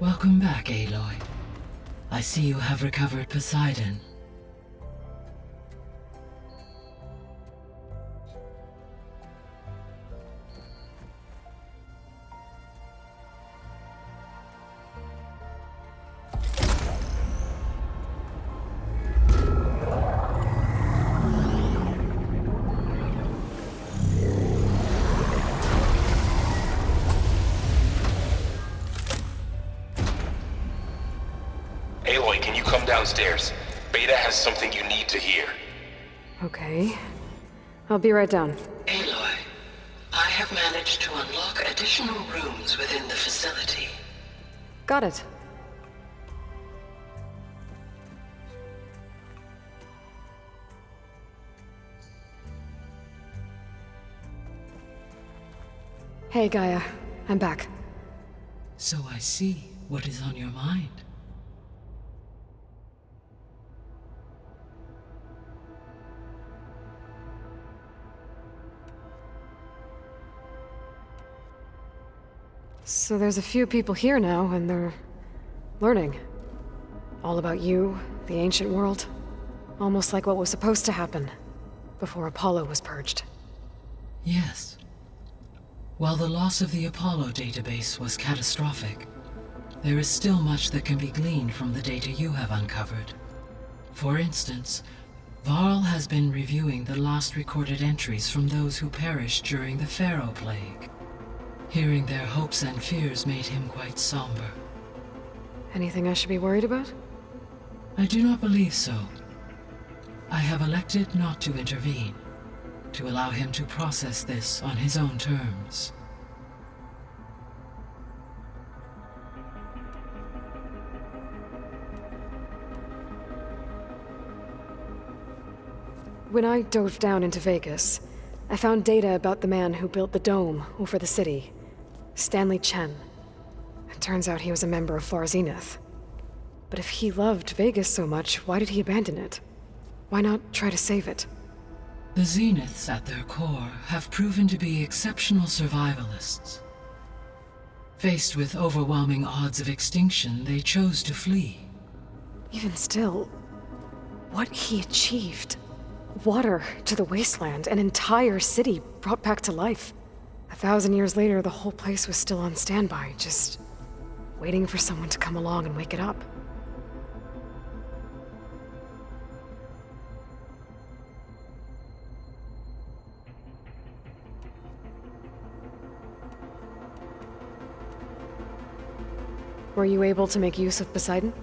Welcome back, Aloy. I see you have recovered Poseidon. Aloy, can you come downstairs? Beta has something you need to hear. Okay. I'll be right down. Aloy, I have managed to unlock additional rooms within the facility. Got it. Hey, Gaia. I'm back. So I see what is on your mind. So there's a few people here now, and they're learning. All about you, the ancient world. Almost like what was supposed to happen before Apollo was purged. Yes. While the loss of the Apollo database was catastrophic, there is still much that can be gleaned from the data you have uncovered. For instance, Varl has been reviewing the last recorded entries from those who perished during the Pharaoh Plague. Hearing their hopes and fears made him quite somber. Anything I should be worried about? I do not believe so. I have elected not to intervene, to allow him to process this on his own terms. When I dove down into Vegas, I found data about the man who built the dome over the city. Stanley Chen. It turns out he was a member of Far Zenith. But if he loved Vegas so much, why did he abandon it? Why not try to save it? The Zeniths at their core have proven to be exceptional survivalists. Faced with overwhelming odds of extinction, they chose to flee. Even still, what he achieved. Water to the wasteland, an entire city brought back to life. 1,000 years later, the whole place was still on standby, just waiting for someone to come along and wake it up. Were you able to make use of Poseidon?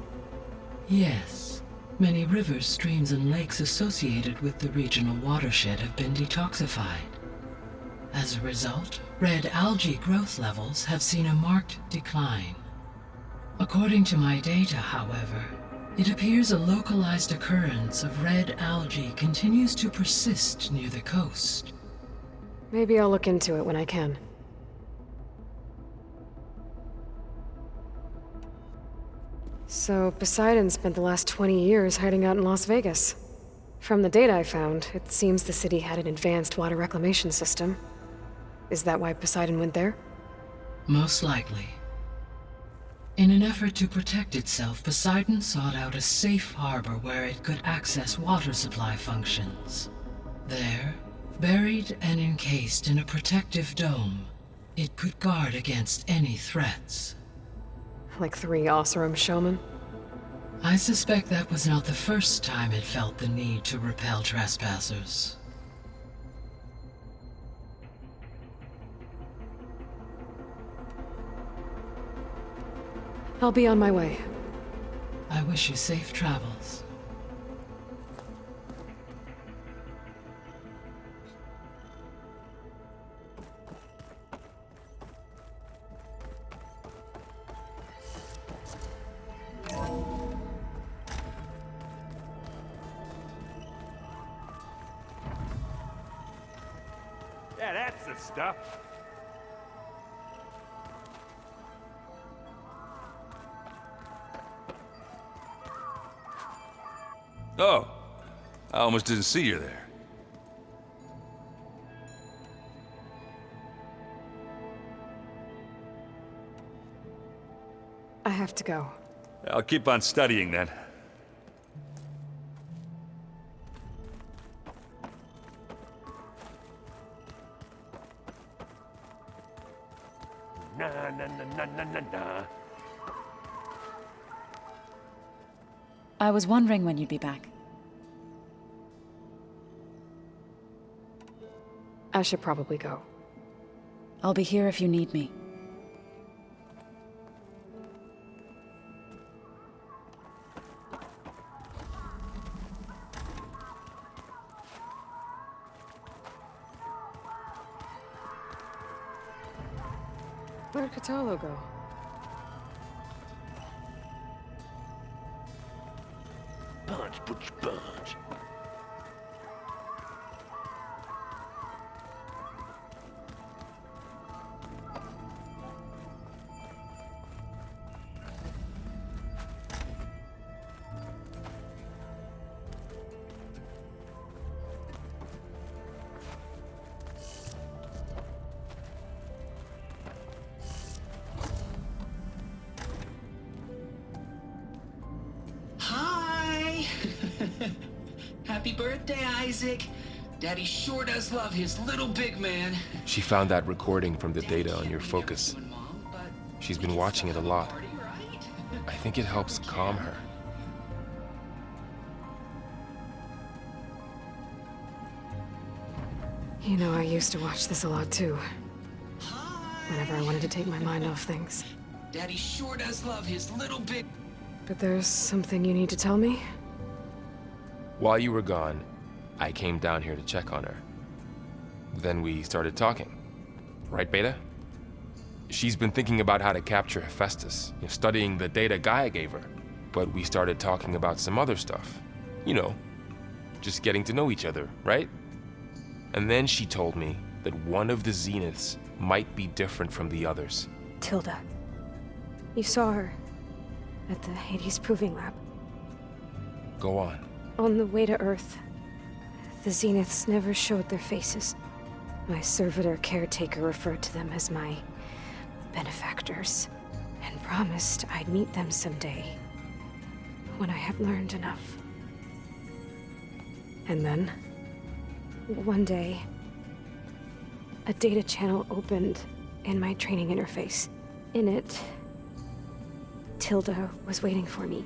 Yes. Many rivers, streams, and lakes associated with the regional watershed have been detoxified. As a result, red algae growth levels have seen a marked decline. According to my data, however, it appears a localized occurrence of red algae continues to persist near the coast. Maybe I'll look into it when I can. So, Poseidon spent the last 20 years hiding out in Las Vegas. From the data I found, it seems the city had an advanced water reclamation system. Is that why Poseidon went there? Most likely. In an effort to protect itself, Poseidon sought out a safe harbor where it could access water supply functions. There, buried and encased in a protective dome, it could guard against any threats. Like 3 Oseram showmen? I suspect that was not the first time it felt the need to repel trespassers. I'll be on my way. I wish you safe travels. Yeah, that's the stuff. Oh, I almost didn't see you there. I have to go. I'll keep on studying then. Na na na na na na na. I was wondering when you'd be back. I should probably go. I'll be here if you need me. Where'd Catalo go? Punch, punch, punch. Hi! Happy birthday, Isaac. Daddy sure does love his little big man. She found that recording from the data on your focus. She's been watching it a lot. I think it helps calm her. You know, I used to watch this a lot too. Whenever I wanted to take my mind off things. Daddy sure does love his little big... But there's something you need to tell me? While you were gone, I came down here to check on her. Then we started talking. Right, Beta? She's been thinking about how to capture Hephaestus, studying the data Gaia gave her. But we started talking about some other stuff. You know, just getting to know each other, right? And then she told me that one of the Zeniths might be different from the others. Tilda. You saw her at the Hades Proving Lab. Go on. On the way to Earth, the Zeniths never showed their faces. My servitor caretaker referred to them as my benefactors, and promised I'd meet them someday, when I had learned enough. And then, one day, a data channel opened in my training interface. In it, Tilda was waiting for me,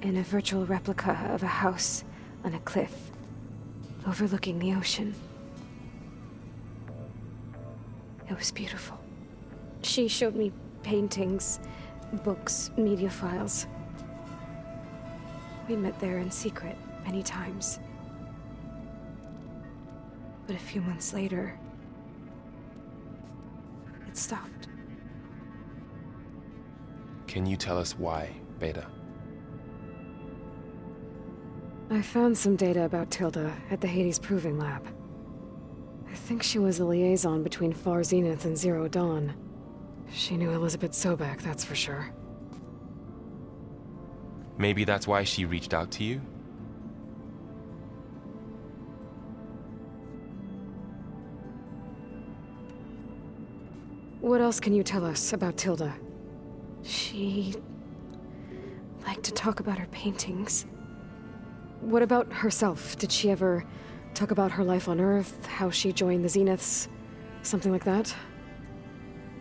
in a virtual replica of a house on a cliff, overlooking the ocean. It was beautiful. She showed me paintings, books, media files. We met there in secret many times. But a few months later, it stopped. Can you tell us why, Beta? I found some data about Tilda at the Hades Proving Lab. I think she was the liaison between Far Zenith and Zero Dawn. She knew Elizabeth Sobek, that's for sure. Maybe that's why she reached out to you? What else can you tell us about Tilda? She liked to talk about her paintings. What about herself? Did she ever talk about her life on Earth, how she joined the Zeniths, something like that?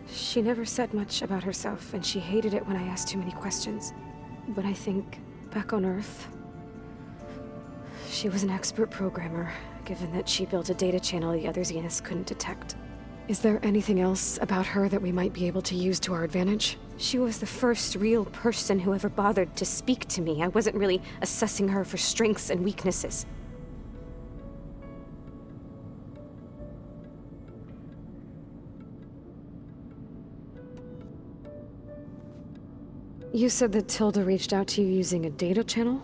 She never said much about herself, and she hated it when I asked too many questions. But I think, back on Earth, she was an expert programmer, given that she built a data channel the other Zeniths couldn't detect. Is there anything else about her that we might be able to use to our advantage? She was the first real person who ever bothered to speak to me. I wasn't really assessing her for strengths and weaknesses. You said that Tilda reached out to you using a data channel?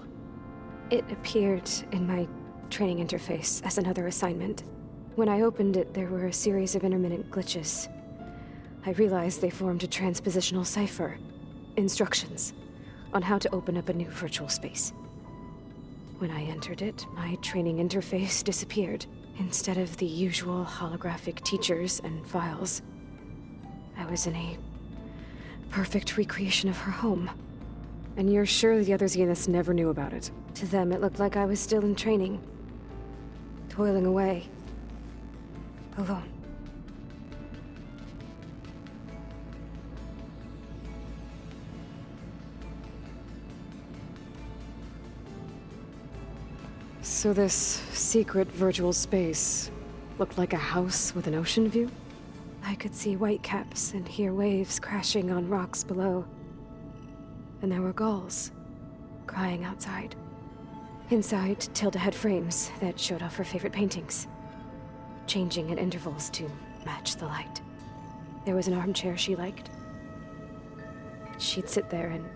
It appeared in my training interface as another assignment. When I opened it, there were a series of intermittent glitches. I realized they formed a transpositional cipher. Instructions on how to open up a new virtual space. When I entered it, my training interface disappeared. Instead of the usual holographic teachers and files, I was in a Perfect recreation of her home. And you're sure the other Zeniths never knew about it? To them, it looked like I was still in training. Toiling away. Alone. So this secret virtual space looked like a house with an ocean view? I could see whitecaps and hear waves crashing on rocks below. And there were gulls crying outside. Inside, Tilda had frames that showed off her favorite paintings, changing at intervals to match the light. There was an armchair she liked. She'd sit there and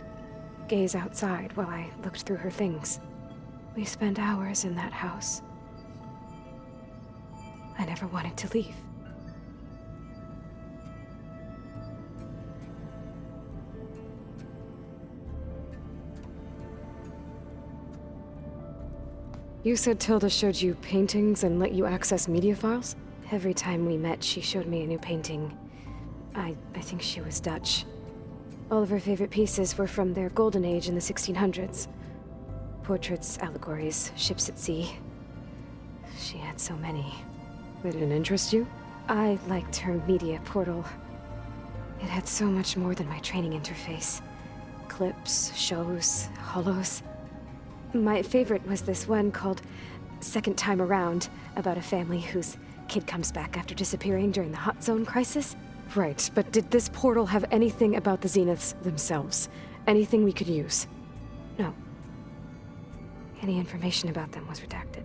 gaze outside while I looked through her things. We spent hours in that house. I never wanted to leave. You said Tilda showed you paintings and let you access media files? Every time we met, she showed me a new painting. I think she was Dutch. All of her favorite pieces were from their golden age in the 1600s. Portraits, allegories, ships at sea. She had so many. They didn't interest you? I liked her media portal. It had so much more than my training interface. Clips, shows, holos. My favorite was this one called Second Time Around, about a family whose kid comes back after disappearing during the Hot Zone crisis. Right, but did this portal have anything about the Zeniths themselves? Anything we could use? No. Any information about them was redacted.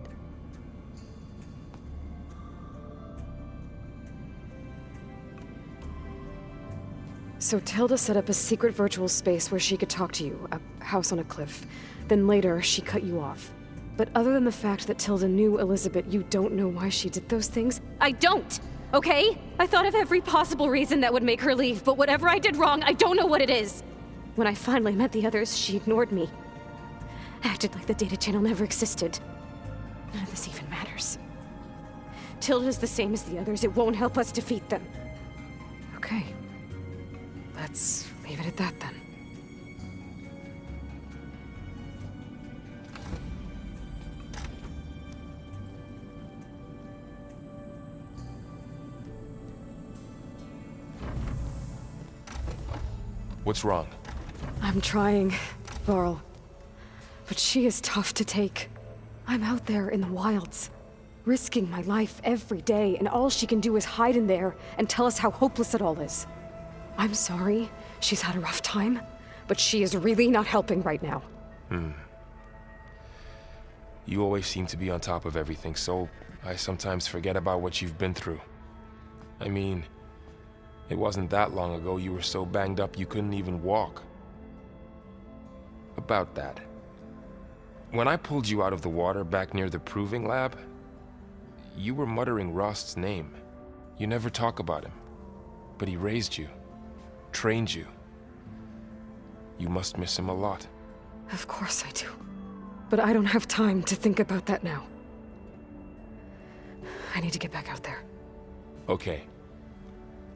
So Tilda set up a secret virtual space where she could talk to you, a house on a cliff. Then later, she cut you off. But other than the fact that Tilda knew Elizabeth, you don't know why she did those things? I don't! Okay? I thought of every possible reason that would make her leave, but whatever I did wrong, I don't know what it is! When I finally met the others, she ignored me. Acted like the data channel never existed. None of this even matters. Tilda's the same as the others. It won't help us defeat them. Okay. Let's leave it at that then. What's wrong? I'm trying, Varl. But she is tough to take. I'm out there in the wilds, risking my life every day, and all she can do is hide in there and tell us how hopeless it all is. I'm sorry, she's had a rough time, but she is really not helping right now. You always seem to be on top of everything, so I sometimes forget about what you've been through. I mean, it wasn't that long ago you were so banged up you couldn't even walk. About that. When I pulled you out of the water back near the proving lab, you were muttering Rost's name. You never talk about him, but he raised you, trained you. You must miss him a lot. Of course I do. But I don't have time to think about that now. I need to get back out there. Okay.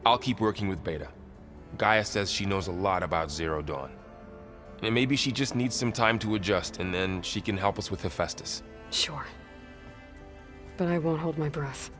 I'll keep working with Beta. Gaia says she knows a lot about Zero Dawn. And maybe she just needs some time to adjust, and then she can help us with Hephaestus. Sure. But I won't hold my breath.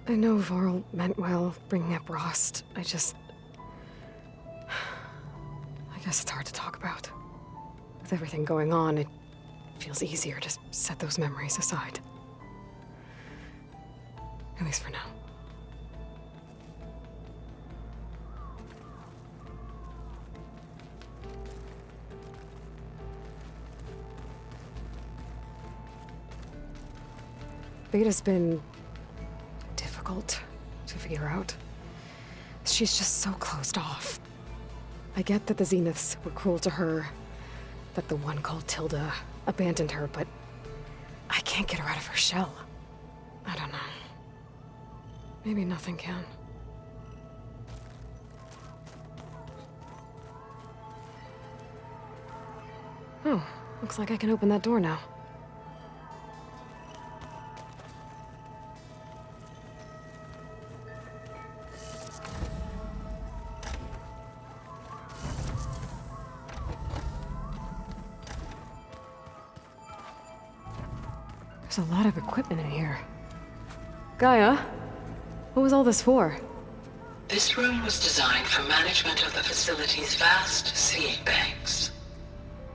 I know Varl meant well, bringing up Rost. I guess it's hard to talk about. With everything going on, it feels easier to set those memories aside. At least for now. Beta's been difficult to figure out. She's just so closed off. I get that the Zeniths were cruel to her, that the one called Tilda abandoned her, but I can't get her out of her shell. I don't know. Maybe nothing can. Oh, looks like I can open that door now. There's a lot of equipment in here. Gaia, what was all this for? This room was designed for management of the facility's vast seed banks.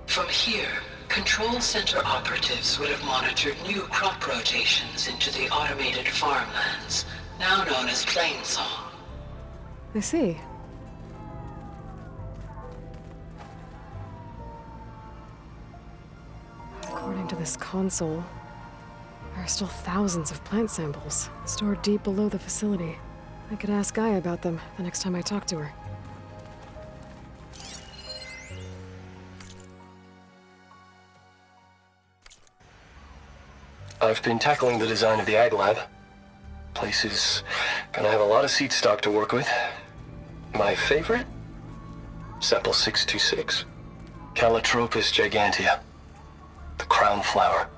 From here, control center operatives would have monitored new crop rotations into the automated farmlands, now known as Plainsong. I see. According to this console, there are still thousands of plant samples stored deep below the facility. I could ask Gaia about them the next time I talk to her. I've been tackling the design of the Ag Lab. Place is gonna have a lot of seed stock to work with. My favorite? Sample 626. Calotropis gigantea. The crown flower.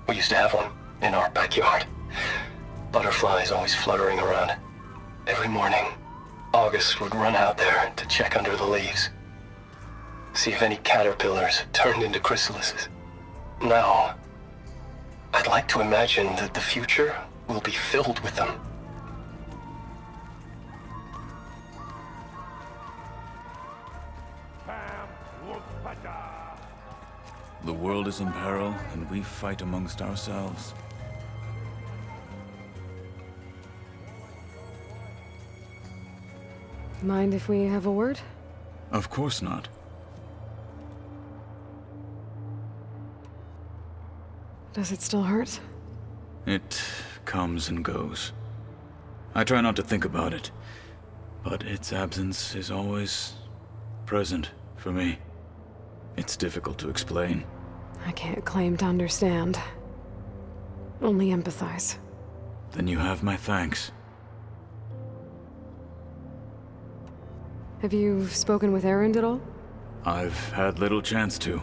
We used to have one in our backyard. Butterflies always fluttering around. Every morning, August would run out there to check under the leaves. See if any caterpillars turned into chrysalises. Now, I'd like to imagine that the future will be filled with them. The world is in peril, and we fight amongst ourselves. Mind if we have a word? Of course not. Does it still hurt? It comes and goes. I try not to think about it, but its absence is always present for me. It's difficult to explain. I can't claim to understand. Only empathize. Then you have my thanks. Have you spoken with Erend at all? I've had little chance to.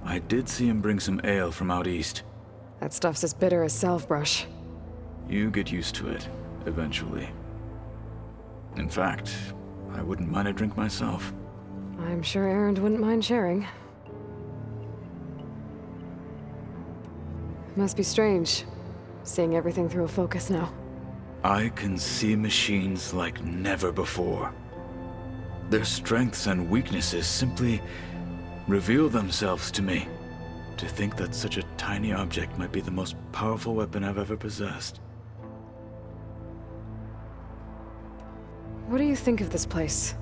I did see him bring some ale from out east. That stuff's as bitter as salve-brush. You get used to it, eventually. In fact, I wouldn't mind a drink myself. I'm sure Erend wouldn't mind sharing. Must be strange, seeing everything through a focus now. I can see machines like never before. Their strengths and weaknesses simply reveal themselves to me. To think that such a tiny object might be the most powerful weapon I've ever possessed. What do you think of this place?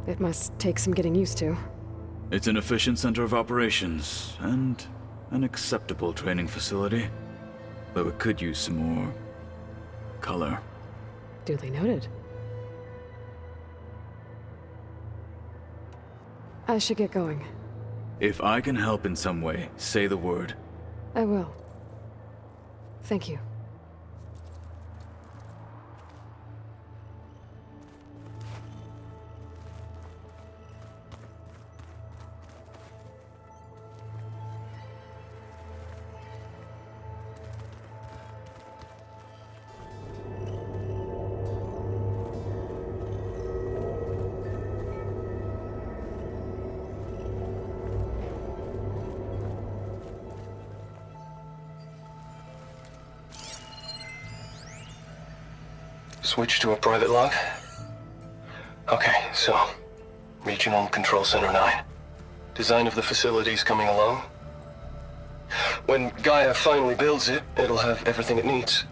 It must take some getting used to. It's an efficient center of operations, and an acceptable training facility. Though it could use some more color. Duly noted. I should get going. If I can help in some way, say the word. I will. Thank you. Switch to a private log? Okay, so... Regional Control Center 9. Design of the facility's coming along. When Gaia finally builds it, it'll have everything it needs.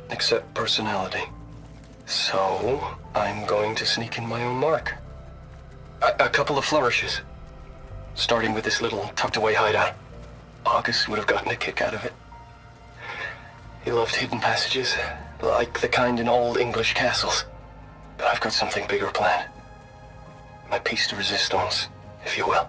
Except personality. So, I'm going to sneak in my own mark. A couple of flourishes. Starting with this little tucked-away hideout. August would have gotten a kick out of it. He loved hidden passages, like the kind in old English castles. But I've got something bigger planned. My piece de resistance, if you will.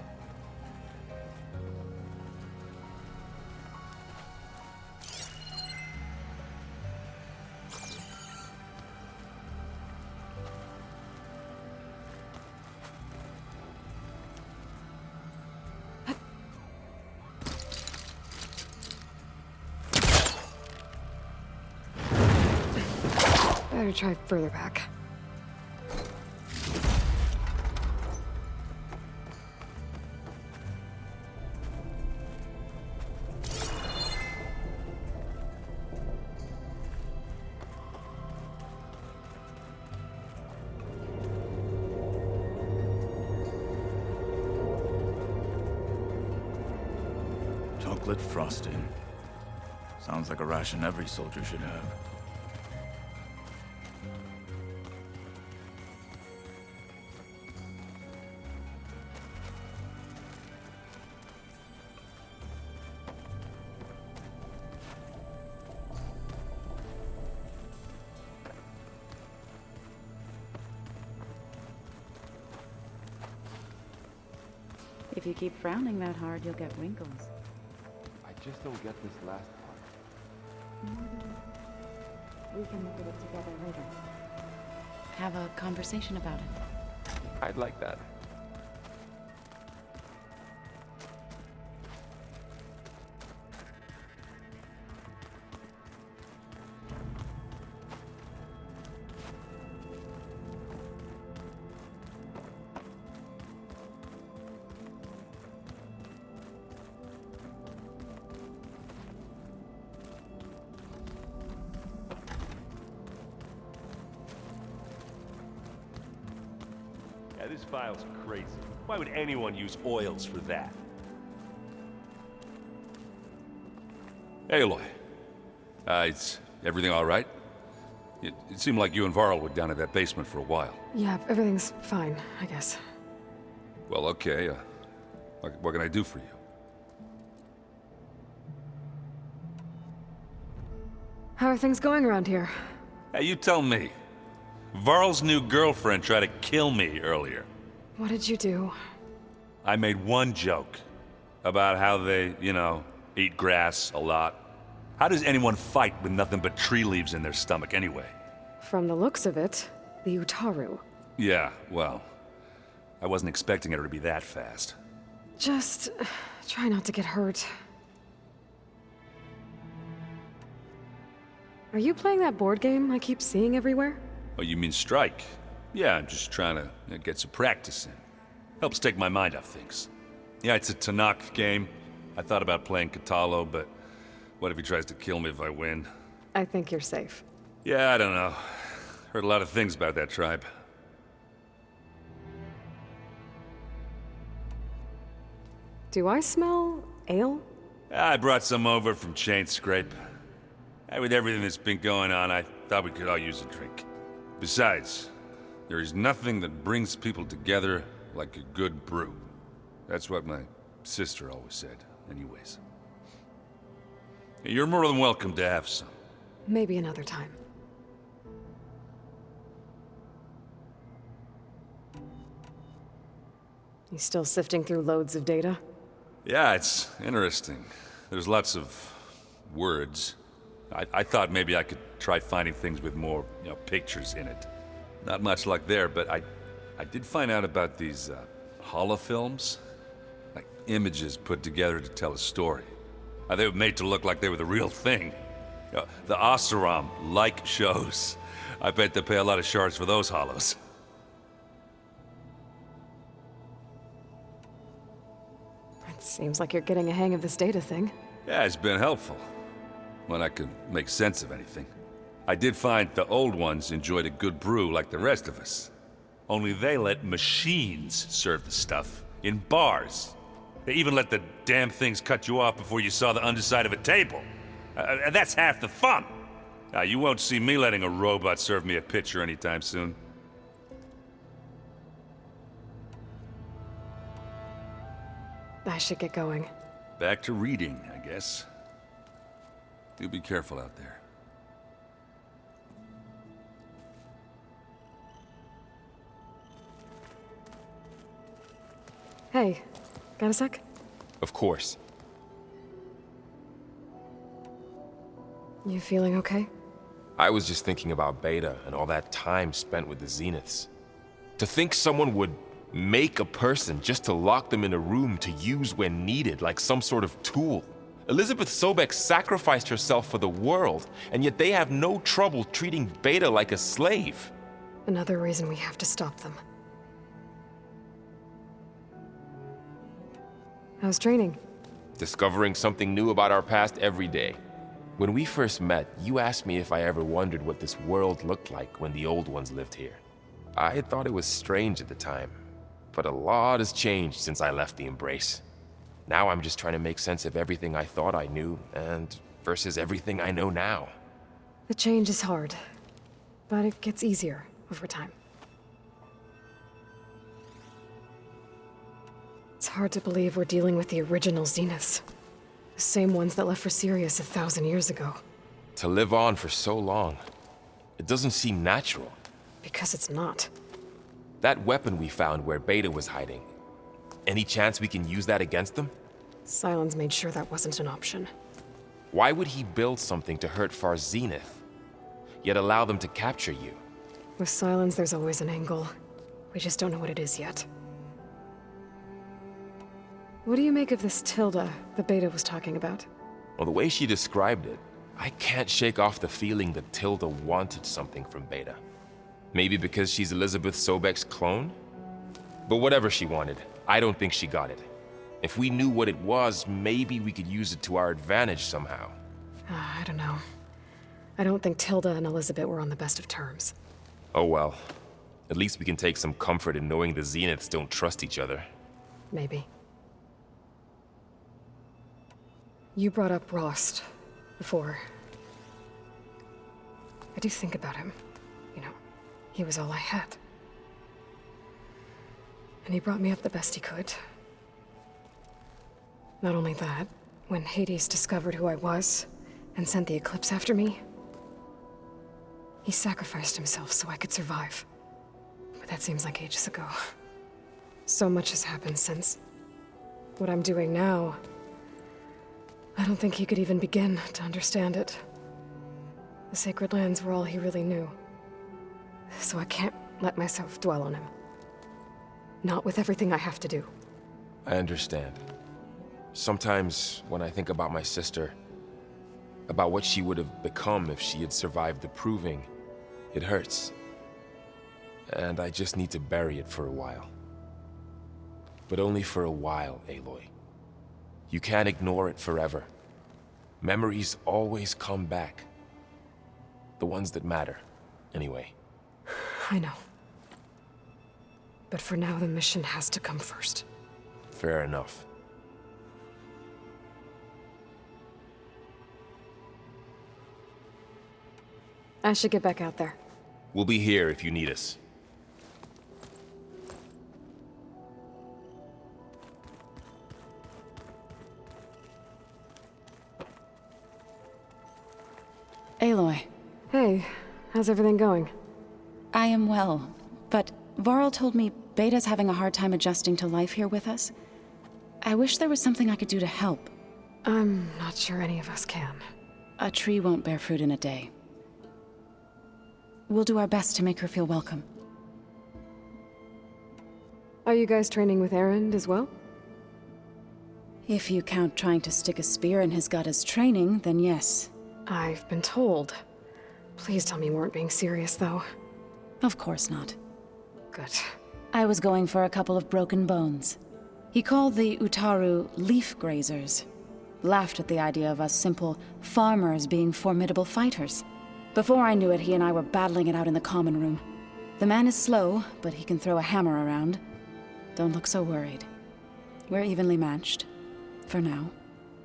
Better try further back. Chocolate frosting. Sounds like a ration every soldier should have. If you keep frowning that hard, you'll get wrinkles. I just don't get this last part. We can look at it together later. Have a conversation about it. I'd like that. Yeah, this file's crazy. Why would anyone use oils for that? Hey, Aloy. Is everything all right? It seemed like you and Varl were down at that basement for a while. Yeah, everything's fine, I guess. Well, okay. What can I do for you? How are things going around here? Hey, you tell me. Varl's new girlfriend tried to kill me earlier. What did you do? I made one joke about how they, eat grass a lot. How does anyone fight with nothing but tree leaves in their stomach anyway? From the looks of it, the Utaru. Yeah, well, I wasn't expecting her to be that fast. Just try not to get hurt. Are you playing that board game I keep seeing everywhere? Oh, you mean Strike? Yeah, I'm just trying to get some practice in. Helps take my mind off things. Yeah, it's a Tanakh game. I thought about playing Katalo, but what if he tries to kill me if I win? I think you're safe. Yeah, I don't know. Heard a lot of things about that tribe. Do I smell ale? I brought some over from Chain Scrape. With everything that's been going on, I thought we could all use a drink. Besides, there is nothing that brings people together like a good brew. That's what my sister always said, anyways. You're more than welcome to have some. Maybe another time. You still sifting through loads of data? Yeah, it's interesting. There's lots of words. I thought maybe I could try finding things with more, pictures in it. Not much luck there, but I did find out about these holofilms. Like images put together to tell a story. They were made to look like they were the real thing. The Oseram like shows. I bet they pay a lot of shards for those holos. It seems like you're getting a hang of this data thing. Yeah, it's been helpful. When I could make sense of anything. I did find the old ones enjoyed a good brew like the rest of us. Only they let machines serve the stuff in bars. They even let the damn things cut you off before you saw the underside of a table. That's half the fun. You won't see me letting a robot serve me a pitcher anytime soon. I should get going. Back to reading, I guess. You be careful out there. Hey, got a sec? Of course. You feeling okay? I was just thinking about Beta and all that time spent with the Zeniths. To think someone would make a person just to lock them in a room to use when needed, like some sort of tool. Elizabeth Sobek sacrificed herself for the world, and yet they have no trouble treating Beta like a slave. Another reason we have to stop them. How's training? Discovering something new about our past every day. When we first met, you asked me if I ever wondered what this world looked like when the old ones lived here. I thought it was strange at the time, but a lot has changed since I left the Embrace. Now I'm just trying to make sense of everything I thought I knew, and versus everything I know now. The change is hard, but it gets easier over time. It's hard to believe we're dealing with the original Zeniths. The same ones that left for Sirius 1,000 years ago. To live on for so long, it doesn't seem natural. Because it's not. That weapon we found where Beta was hiding, any chance we can use that against them? Sylens made sure that wasn't an option. Why would he build something to hurt Far's Zenith, yet allow them to capture you? With Sylens, there's always an angle. We just don't know what it is yet. What do you make of this Tilda the Beta was talking about? Well, the way she described it, I can't shake off the feeling that Tilda wanted something from Beta. Maybe because she's Elizabeth Sobek's clone? But whatever she wanted, I don't think she got it. If we knew what it was, maybe we could use it to our advantage somehow. I don't know. I don't think Tilda and Elizabeth were on the best of terms. Oh well. At least we can take some comfort in knowing the Zeniths don't trust each other. Maybe. You brought up Rost before. I do think about him. You know, he was all I had. And he brought me up the best he could. Not only that, when Hades discovered who I was and sent the Eclipse after me, he sacrificed himself so I could survive. But that seems like ages ago. So much has happened since. What I'm doing now, I don't think he could even begin to understand it. The Sacred Lands were all he really knew. So I can't let myself dwell on him. Not with everything I have to do. I understand. Sometimes, when I think about my sister, about what she would have become if she had survived the Proving, it hurts. And I just need to bury it for a while. But only for a while, Aloy. You can't ignore it forever. Memories always come back. The ones that matter, anyway. I know. But for now, the mission has to come first. Fair enough. I should get back out there. We'll be here if you need us. Aloy. Hey, how's everything going? I am well, but Varl told me Beta's having a hard time adjusting to life here with us. I wish there was something I could do to help. I'm not sure any of us can. A tree won't bear fruit in a day. We'll do our best to make her feel welcome. Are you guys training with Erend as well? If you count trying to stick a spear in his gut as training, then yes. I've been told. Please tell me you weren't being serious, though. Of course not. Good. I was going for a couple of broken bones. He called the Utaru leaf grazers. Laughed at the idea of us simple farmers being formidable fighters. Before I knew it, he and I were battling it out in the common room. The man is slow, but he can throw a hammer around. Don't look so worried. We're evenly matched. For now.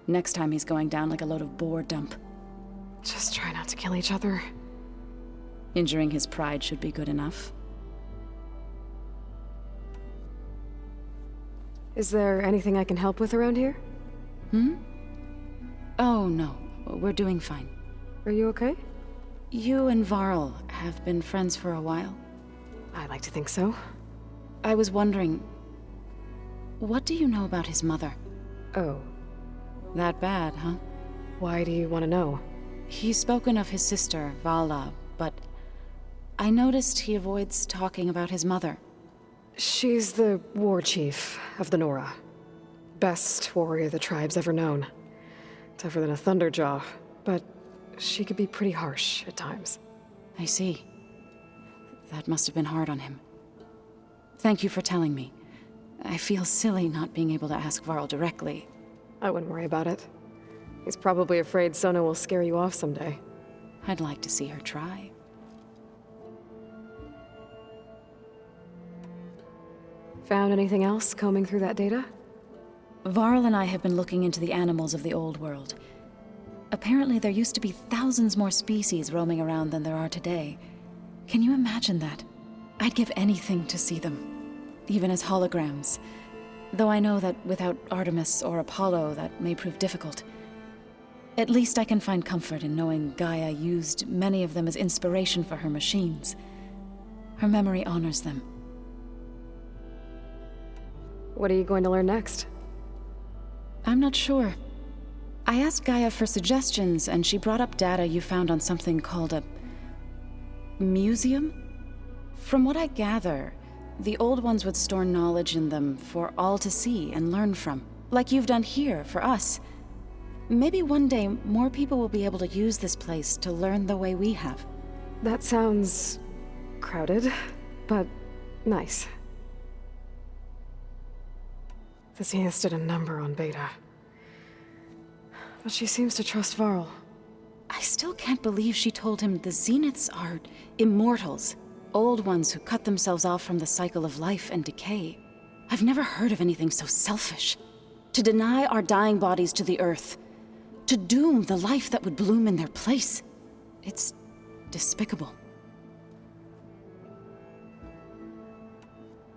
Next time he's going down like a load of boar dump. Just try not to kill each other. Injuring his pride should be good enough. Is there anything I can help with around here? Oh, no. We're doing fine. Are you okay? You and Varl have been friends for a while. I like to think so. I was wondering, What do you know about his mother? Oh, That bad, huh? why do you want to know? He's spoken of his sister, Vala, but I noticed he avoids talking about his mother. She's the war chief of the Nora. Best warrior the tribe's ever known. Tougher than a Thunderjaw, but she could be pretty harsh at times. I see. That must have been hard on him. Thank you for telling me. I feel silly not being able to ask Varl directly. I wouldn't worry about it. He's probably afraid Sona will scare you off someday. I'd like to see her try. Found anything else combing through that data? Varl and I have been looking into the animals of the old world. Apparently there used to be thousands more species roaming around than there are today. Can you imagine that? I'd give anything to see them, even as holograms. Though I know that without Artemis or Apollo, that may prove difficult. At least I can find comfort in knowing Gaia used many of them as inspiration for her machines. Her memory honors them. What are you going to learn next? I'm not sure. I asked Gaia for suggestions, and she brought up data you found on something called a museum? From what I gather, the old ones would store knowledge in them for all to see and learn from, like you've done here for us. Maybe one day more people will be able to use this place to learn the way we have. That sounds crowded, but nice. The Zeniths did a number on Beta. But she seems to trust Varl. I still can't believe she told him the Zeniths are immortals. Old ones who cut themselves off from the cycle of life and decay. I've never heard of anything so selfish. To deny our dying bodies to the earth. To doom the life that would bloom in their place. It's despicable.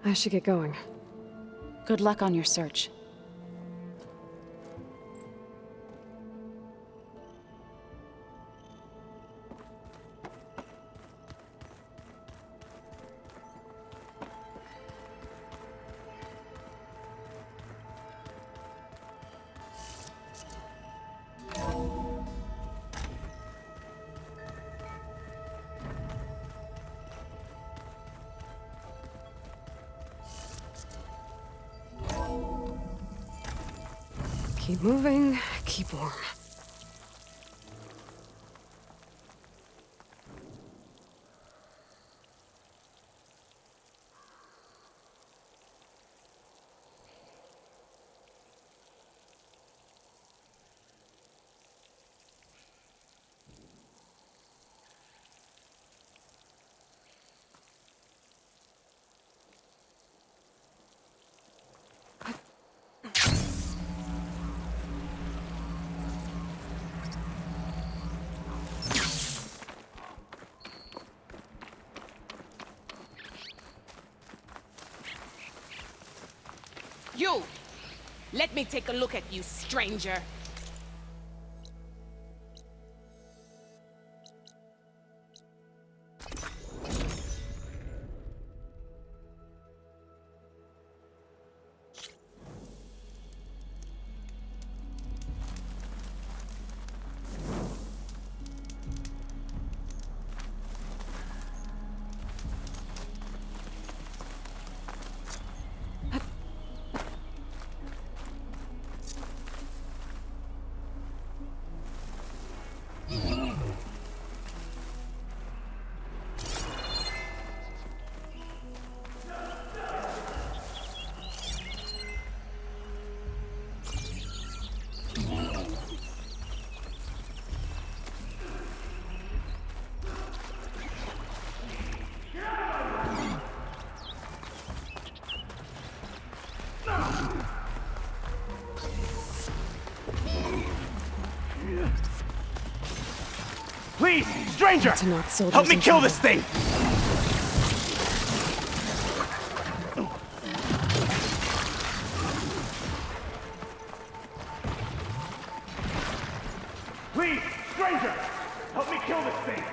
I should get going. Good luck on your search. Keep moving, keep warm. You! Let me take a look at you, stranger. Please, stranger! To knock soldiers Help me in kill trouble. this thing! Please, stranger! Help me kill this thing!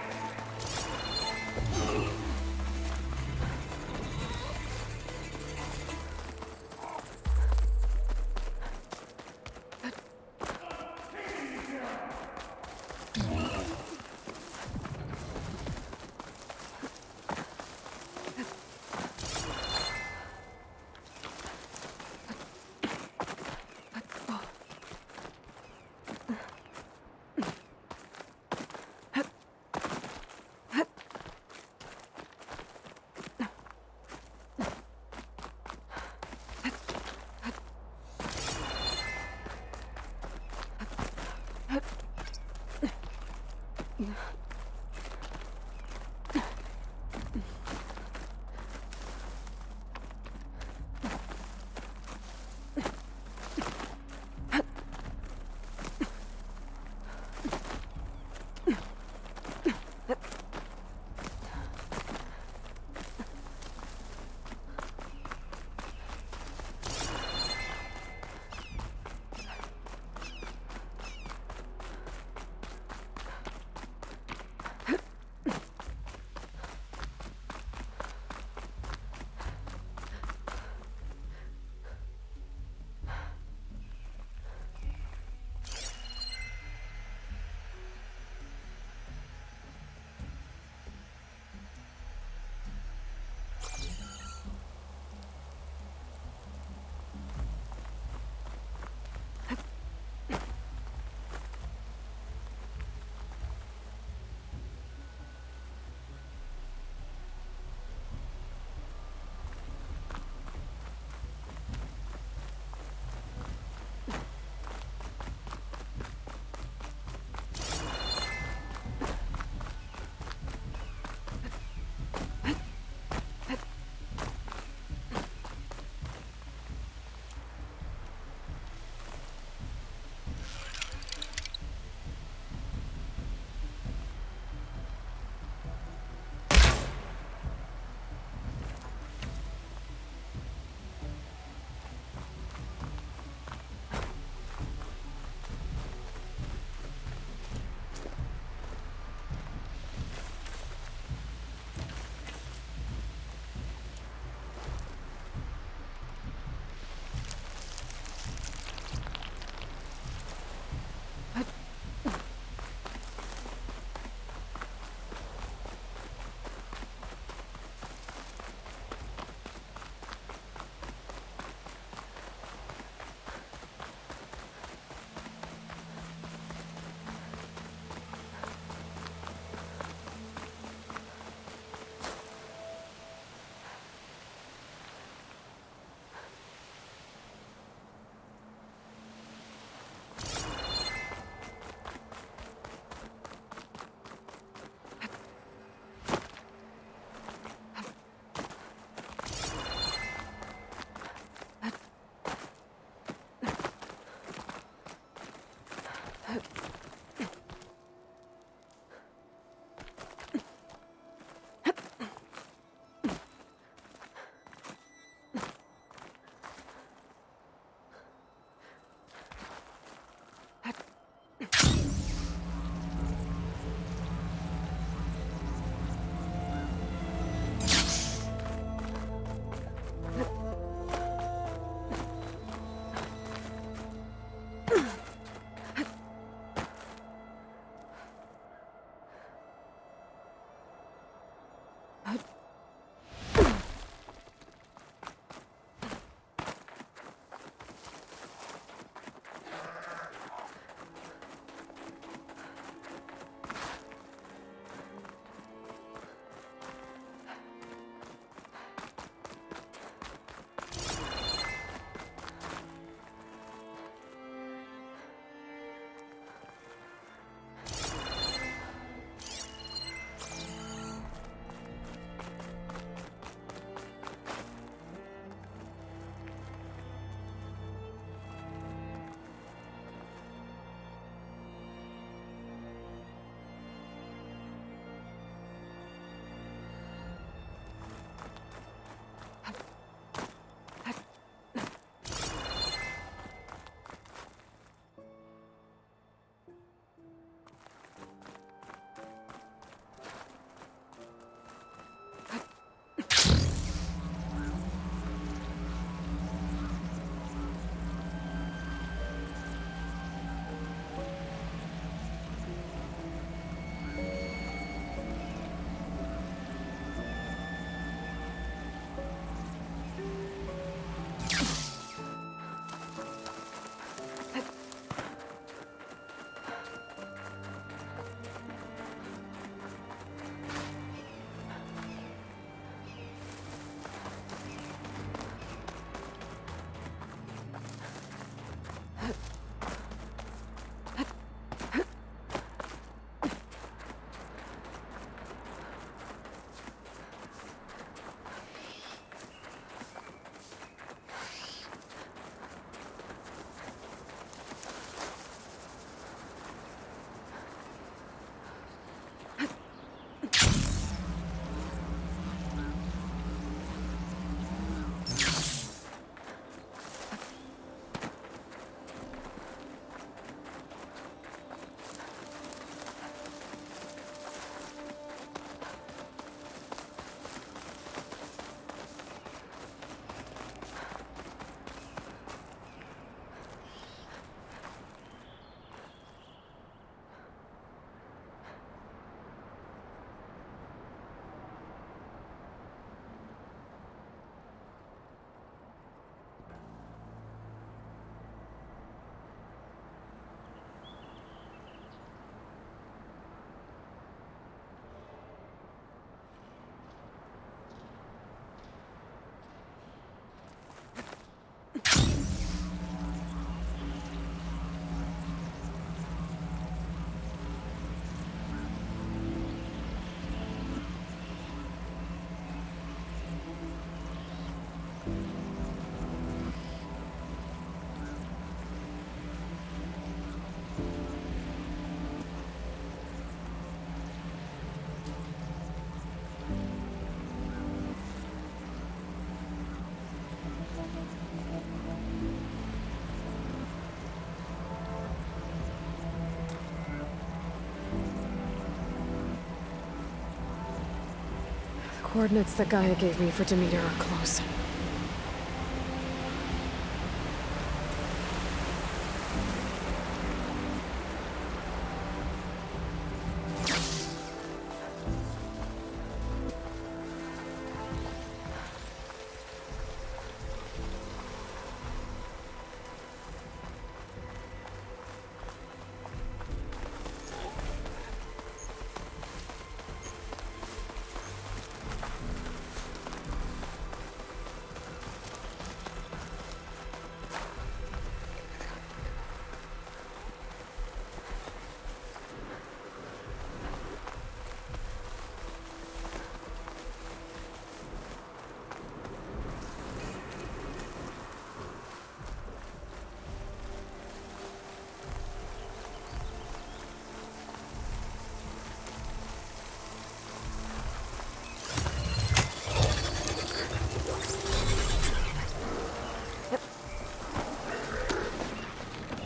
Coordinates that Gaia gave me for Demeter are close.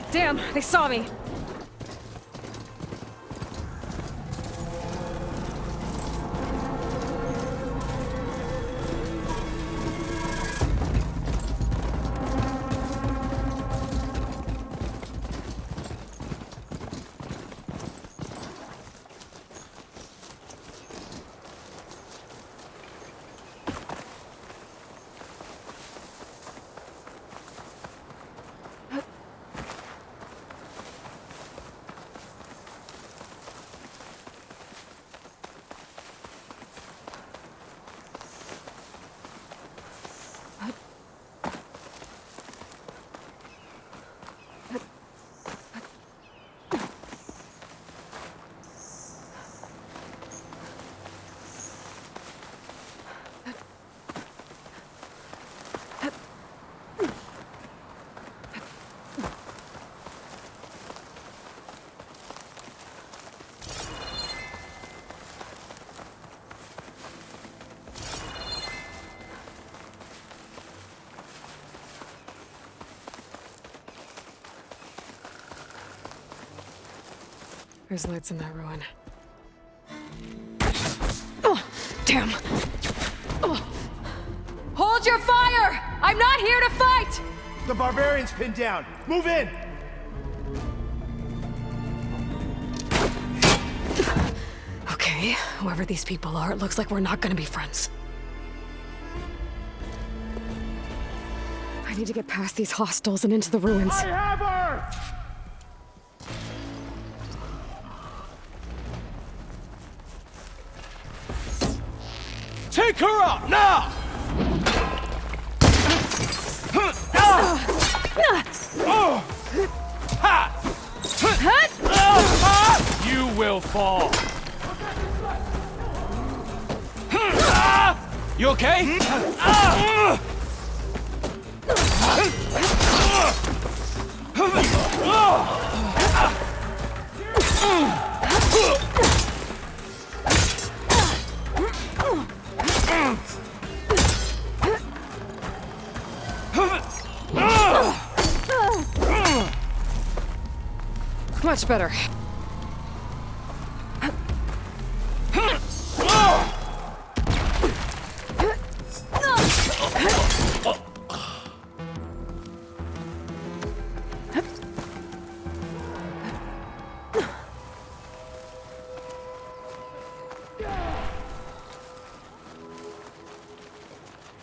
Damn, they saw me! There's lights in that ruin. Oh, damn! Oh. Hold your fire! I'm not here to fight! The barbarian's pinned down. Move in! Okay, whoever these people are, it looks like we're not gonna be friends. I need to get past these hostiles and into the ruins. I have her! Take her out, now! You will fall. You okay? Much better.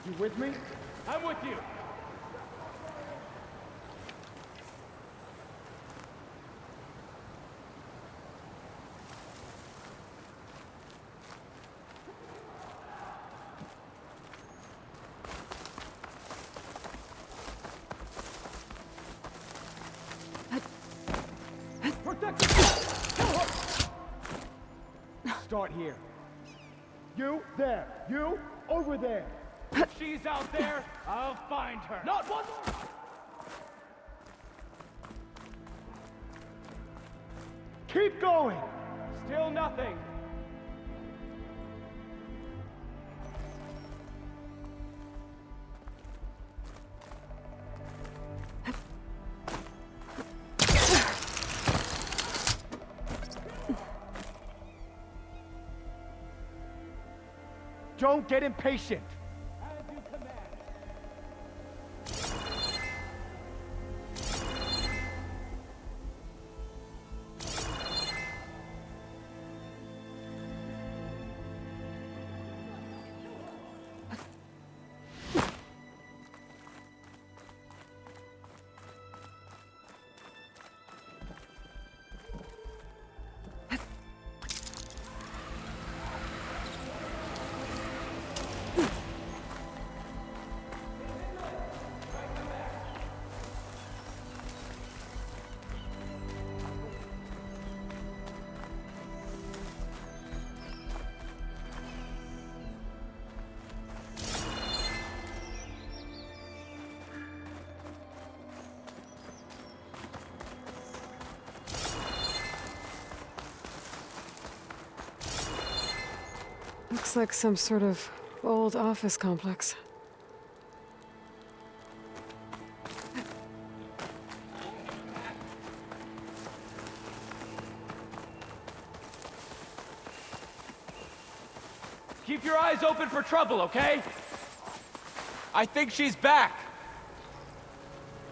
You with me? I'm with you. Start here. You there. You over there. If she's out there, I'll find her. Not one more. Keep going. Still nothing. don't get impatient. Looks like some sort of old office complex. Keep your eyes open for trouble, okay? I think she's back.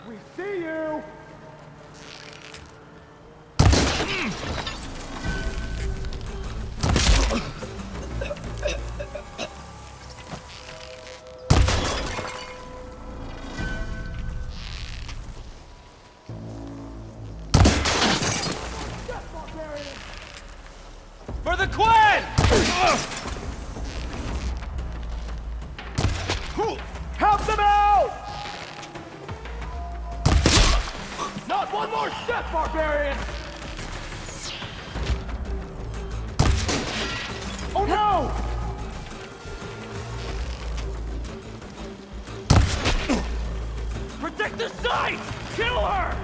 We see you! For the Quen! Help them out! Not one more step, barbarian! Oh no! Protect the site! Kill her!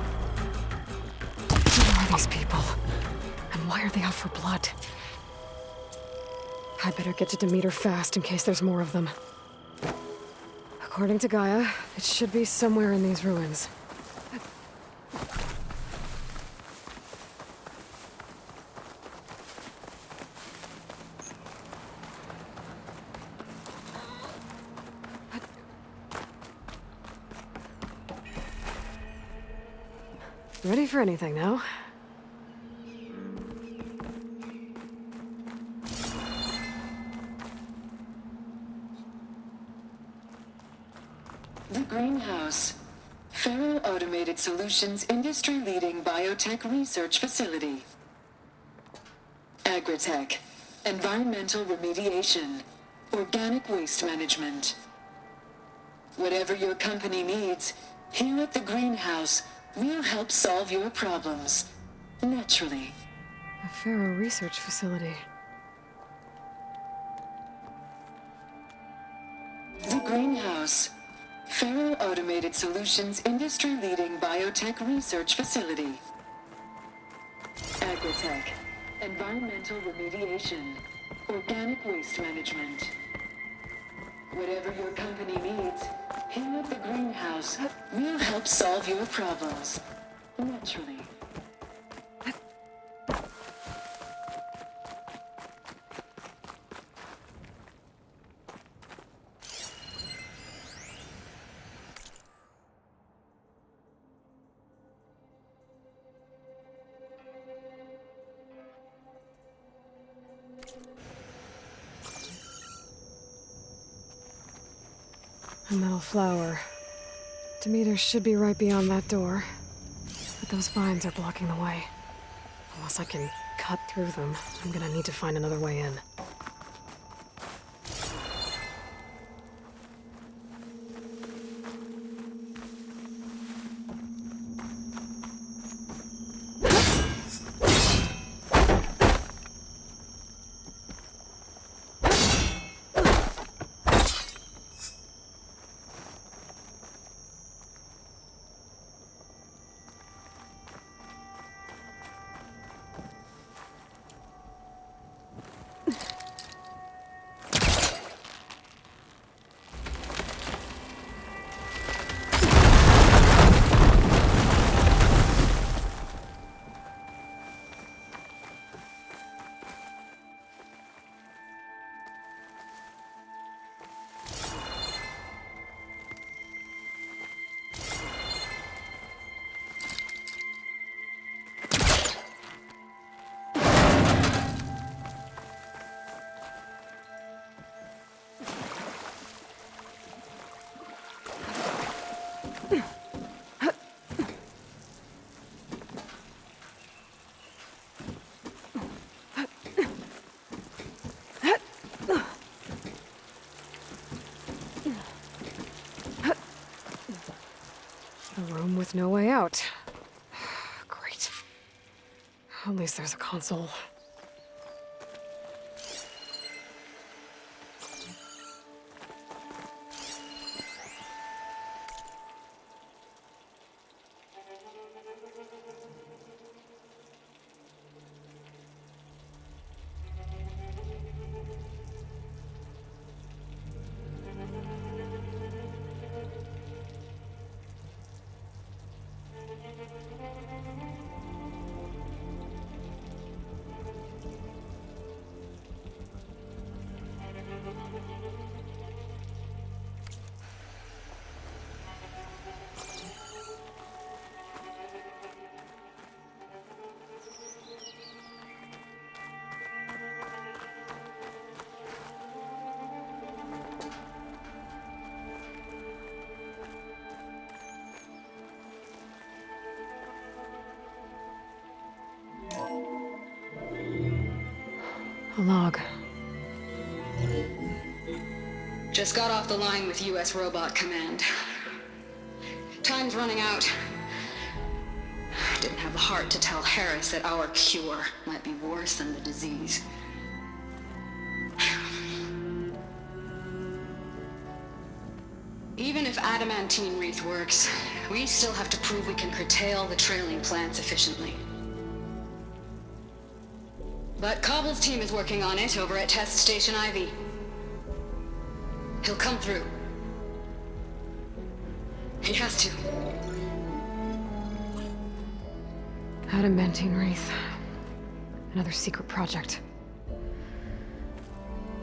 Who are these people? And why are they out for blood? I better get to Demeter fast in case there's more of them. According to Gaia, it should be somewhere in these ruins. Ready for anything now? The Greenhouse. Faro Automated Solutions industry-leading biotech research facility. Agritech. Environmental remediation. Organic waste management. Whatever your company needs, here at the Greenhouse, we'll help solve your problems. Naturally. A Faro research facility. The Greenhouse. Faro Automated Solutions industry-leading biotech research facility. Agritech. Environmental remediation. Organic waste management. Whatever your company needs, here at the Greenhouse, we'll help solve your problems. Naturally. A metal flower. Demeter should be right beyond that door. But those vines are blocking the way. Unless I can cut through them, I'm gonna need to find another way in. A room with no way out. Great. At least there's a console. A log. Just got off the line with US Robot Command. Time's running out. Didn't have the heart to tell Harris that our cure might be worse than the disease. Even if adamantine wreath works, we still have to prove we can curtail the trailing plants efficiently. But Cobble's team is working on it over at Test Station Ivy. He'll come through. He has to. Adamantine wreath. Another secret project.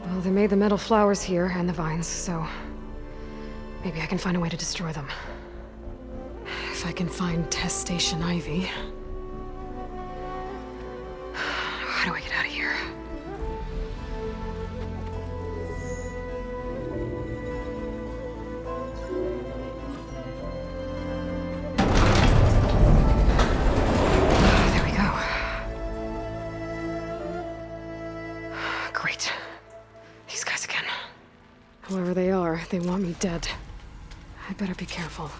Well, they made the metal flowers here and the vines, so maybe I can find a way to destroy them. If I can find Test Station Ivy. How do I get out of here? There we go. Great. These guys again. Whoever they are, they want me dead. I better be careful.